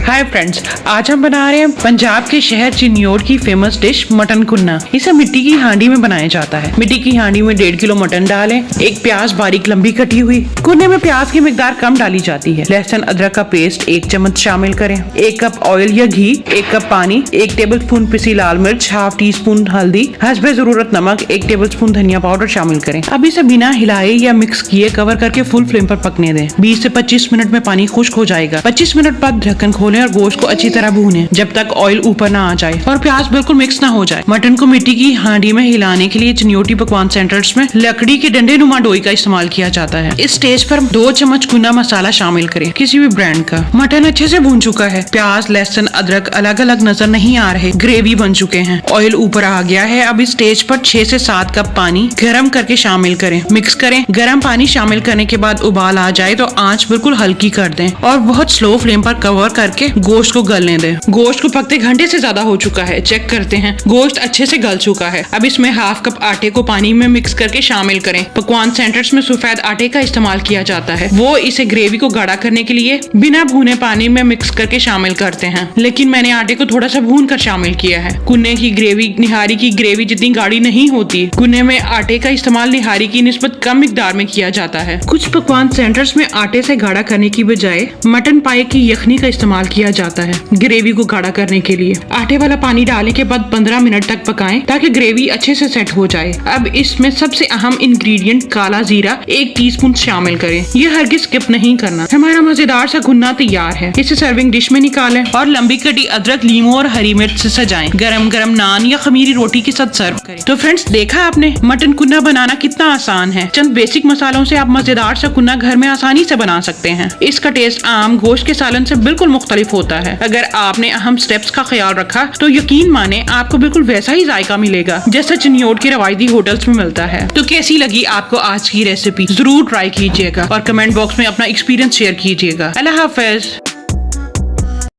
Hi friends, आज हम बना रहे हैं पंजाब के शहर चिन्योट की फेमस डिश मटन कुन्ना। इसे मिट्टी की हांडी में बनाया जाता है। मिट्टी की हांडी में 1.5 किलो मटन डालें, एक प्याज बारीक लंबी कटी हुई। कुन्ने में प्याज की मिकदार कम डाली जाती है। लहसुन अदरक का पेस्ट 1 चम्मच शामिल करें, 1 कप ऑयल या घी, 1 कप पानी, 1 टेबल स्पून पिसी लाल मिर्च, हाफ टी स्पून हल्दी, हस्बे जरूरत नमक, 1 टेबल स्पून धनिया पाउडर शामिल करें। अब इसे बिना हिलाए या मिक्स किए कवर करके फुल फ्लेम पर पकने दें। 20 से 25 मिनट में पानी खुश्क हो जाएगा। 25 मिनट बाद ढक्कन खोलें और गोश्त को अच्छी तरह भूनें जब तक ऑयल ऊपर ना आ जाए और प्याज बिल्कुल मिक्स ना हो जाए। मटन को मिट्टी की हांडी में हिलाने के लिए चिन्योटी पकवान सेंटर्स में लकड़ी के डंडे नुमा डोई का इस्तेमाल किया जाता है। इस स्टेज पर 2 चम्मच कुन्ना मसाला शामिल करें, किसी भी ब्रांड का। मटन अच्छे से भून चुका है। प्याज लहसुन अदरक अलग अलग नजर नहीं आ रहे, ग्रेवी बन चुके हैं, ऑयल ऊपर आ गया है। अब इस स्टेज पर 6 से 7 कप पानी गर्म करके शामिल करें, मिक्स करें। गर्म पानी शामिल करने के बाद उबाल आ जाए तो आंच बिल्कुल हल्की कर दें और बहुत स्लो फ्लेम पर कवर करके गोश्त को गलने दें। गोश्त को पकते घंटे से ज्यादा हो चुका है। चेक करते हैं, गोश्त अच्छे से गल चुका है। अब इसमें हाफ कप आटे को पानी में मिक्स करके शामिल करें। पकवान सेंटर्स में सफेद आटे का इस्तेमाल किया जाता है। वो इसे ग्रेवी को गाढ़ा करने के लिए बिना भुने पानी में मिक्स करके शामिल करते हैं, लेकिन मैंने आटे को थोड़ा सा भून कर शामिल किया है। कुन्ने की ग्रेवी निहारी की ग्रेवी जितनी गाढ़ी नहीं होती। कुन्ने में आटे का इस्तेमाल निहारी की निस्बत कम मिकदार में किया जाता है। कुछ पकवान सेंटर्स में आटे से गाढ़ा करने की बजाय मटन पाए की यखनी का इस्तेमाल किया जाता है ग्रेवी को गाढ़ा करने के लिए। आटे वाला पानी डालने के बाद 15 मिनट तक पकाएं ताकि ग्रेवी अच्छे से सेट हो जाए। अब इसमें सबसे अहम इंग्रेडिएंट काला जीरा 1 टीस्पून शामिल करें। ये हरगिज स्किप नहीं करना। हमारा मजेदार सा कुन्ना तैयार है। इसे सर्विंग डिश में निकालें और लंबी कटी अदरक, लीमू और हरी मिर्च से सजाएं। गरम गरम नान या खमीरी रोटी के साथ सर्व करें। तो फ्रेंड्स, देखा आपने मटन कुन्ना बनाना कितना आसान है। चंद बेसिक मसालों से आप मजेदार सा कुन्ना घर में आसानी से बना सकते हैं। इसका टेस्ट आम गोश्त के सालन से बिल्कुल मुख्तलिफ होता है। अगर आपने अहम स्टेप्स का ख्याल रखा तो यकीन माने आपको बिल्कुल वैसा ही जायका मिलेगा जैसा चिन्योट के रवायती होटल्स में मिलता है। तो कैसी लगी आपको आज की रेसिपी? जरूर ट्राई कीजिएगा और कमेंट बॉक्स में अपना एक्सपीरियंस शेयर कीजिएगा। अल्लाह हाफिज।